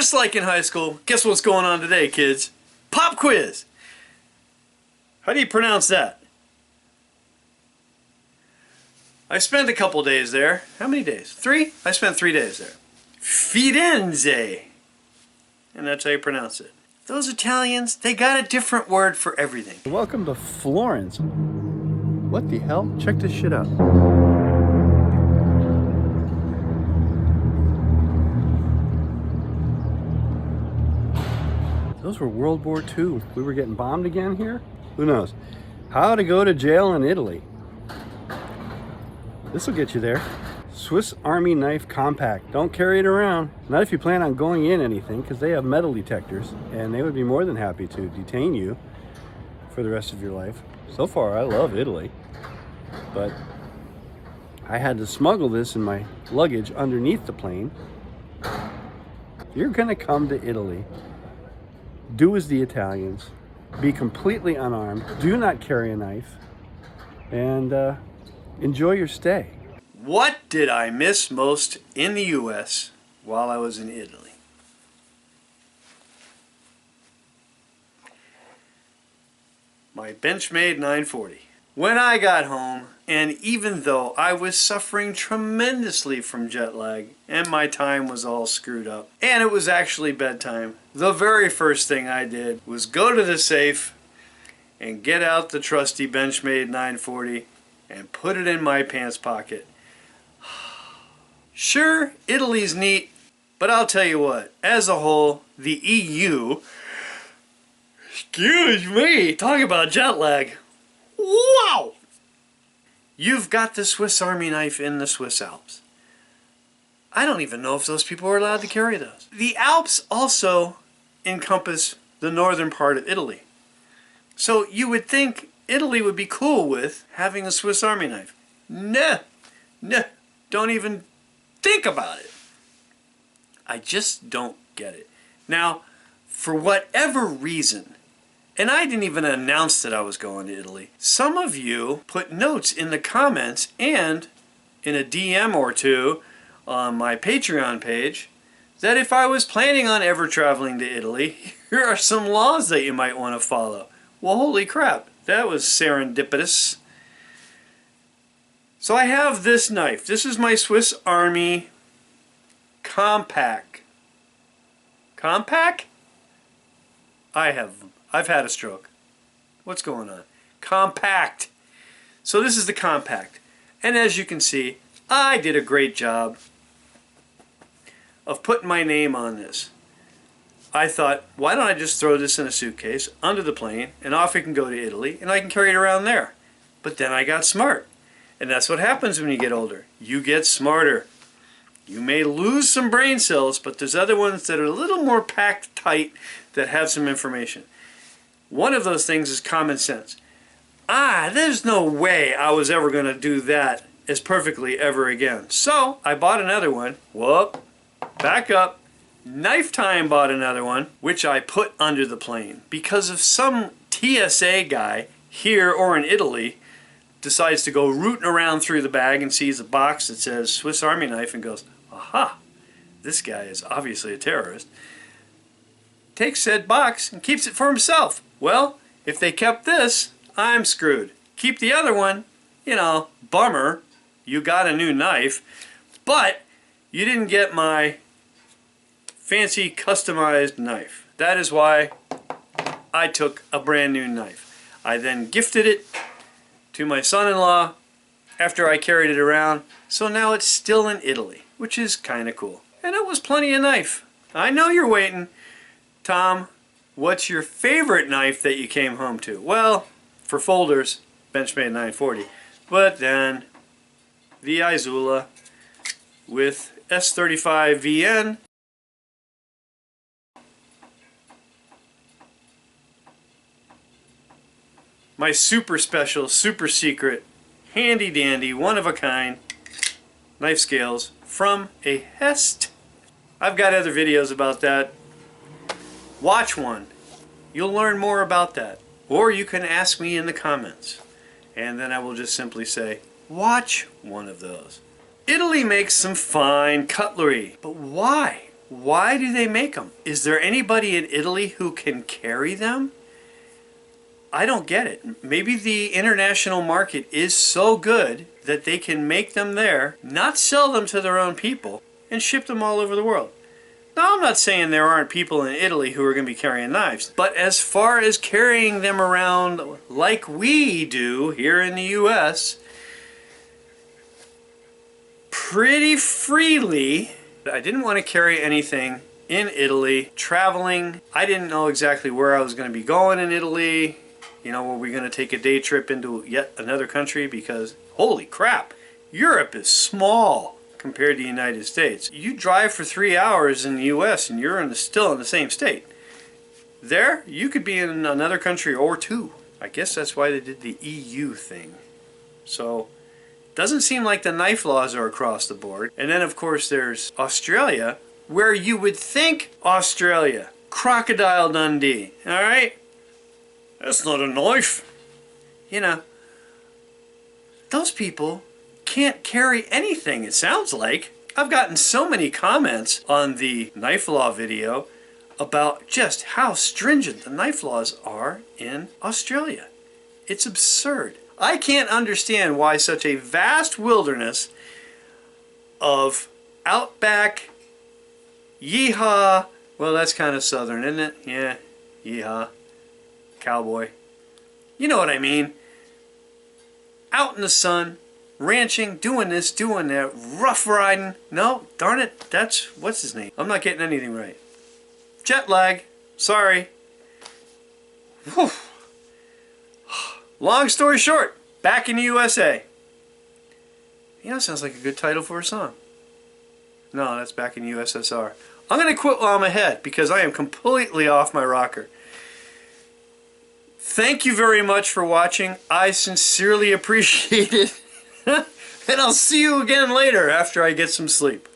Just like in high school, guess what's going on today, kids? Pop quiz! How do you pronounce that? I spent a couple days there. How many days? 3? I spent 3 days there. Firenze! And that's how you pronounce it. Those Italians, they got a different word for everything. Welcome to Florence. What the hell? Check this shit out. Those were World War II. We were getting bombed again here? Who knows? How to go to jail in Italy. This will get you there. Swiss Army knife compact. Don't carry it around. Not if you plan on going in anything, because they have metal detectors and they would be more than happy to detain you for the rest of your life. So far, I love Italy, but I had to smuggle this in my luggage underneath the plane. You're gonna come to Italy. Do as the Italians. Be completely unarmed. Do not carry a knife. And enjoy your stay. What did I miss most in the US while I was in Italy? My Benchmade 940. When I got home, and even though I was suffering tremendously from jet lag and my time was all screwed up and it was actually bedtime, the very first thing I did was go to the safe and get out the trusty Benchmade 940 and put it in my pants pocket. Sure, Italy's neat, but I'll tell you what, as a whole, the EU, excuse me, talk about jet lag. Wow! You've got the Swiss Army knife in the Swiss Alps. I don't even know if those people are allowed to carry those. The Alps also encompass the northern part of Italy. So you would think Italy would be cool with having a Swiss Army knife. Nah, don't even think about it. I just don't get it. Now, for whatever reason, and I didn't even announce that I was going to Italy, some of you put notes in the comments and in a DM or two on my Patreon page that if I was planning on ever traveling to Italy, here are some laws that you might want to follow. Well, holy crap, that was serendipitous. So I have this knife. This is my Swiss Army compact. Compact? I've had a stroke. What's going on? Compact. So this is the compact. And as you can see, I did a great job of putting my name on this. I thought, why don't I just throw this in a suitcase under the plane and off it can go to Italy and I can carry it around there. But then I got smart. And that's what happens when you get older. You get smarter. You may lose some brain cells, but there's other ones that are a little more packed tight that have some information. One of those things is common sense. There's no way I was ever going to do that as perfectly ever again. So I bought another one. Whoop, back up. Knifetime bought another one, which I put under the plane because if some TSA guy here or in Italy decides to go rooting around through the bag and sees a box that says Swiss Army knife and goes, aha, this guy is obviously a terrorist, takes said box and keeps it for himself. Well, if they kept this, I'm screwed. Keep the other one, you know, bummer, you got a new knife, but you didn't get my fancy customized knife. That is why I took a brand new knife. I then gifted it to my son-in-law after I carried it around, so now it's still in Italy, which is kind of cool. And it was plenty of knife. I know you're waiting. Tom, what's your favorite knife that you came home to? Well, for folders, Benchmade 940, but then the Izula with S35VN. My super special, super secret, handy dandy, one of a kind knife scales from a Hest. I've got other videos about that. Watch one. You'll learn more about that. Or you can ask me in the comments. And then I will just simply say, watch one of those. Italy makes some fine cutlery. But why? Why do they make them? Is there anybody in Italy who can carry them? I don't get it. Maybe the international market is so good that they can make them there, not sell them to their own people, and ship them all over the world. Now, I'm not saying there aren't people in Italy who are going to be carrying knives, but as far as carrying them around like we do here in the US, pretty freely, I didn't want to carry anything in Italy. Traveling, I didn't know exactly where I was going to be going in Italy. You know, were we going to take a day trip into yet another country? Because, holy crap, Europe is small compared to the United States. You drive for 3 hours in the US and you're still in the same state. There, you could be in another country or two. I guess that's why they did the EU thing. So, doesn't seem like the knife laws are across the board. And then, of course, there's Australia, where you would think Australia, Crocodile Dundee, all right? That's not a knife. You know, those people can't carry anything, it sounds like. I've gotten so many comments on the knife law video about just how stringent the knife laws are in Australia. It's absurd. I can't understand why such a vast wilderness of outback, yeehaw, well, that's kind of southern, isn't it? Yeah, yeehaw. Cowboy. You know what I mean. Out in the sun, ranching, doing this, doing that, rough riding. No, darn it, that's, what's his name? I'm not getting anything right. Jet lag. Sorry. Whew. Long story short, back in the USA. You know, sounds like a good title for a song. No, that's back in the USSR. I'm going to quit while I'm ahead because I am completely off my rocker. Thank you very much for watching. I sincerely appreciate it. And I'll see you again later after I get some sleep.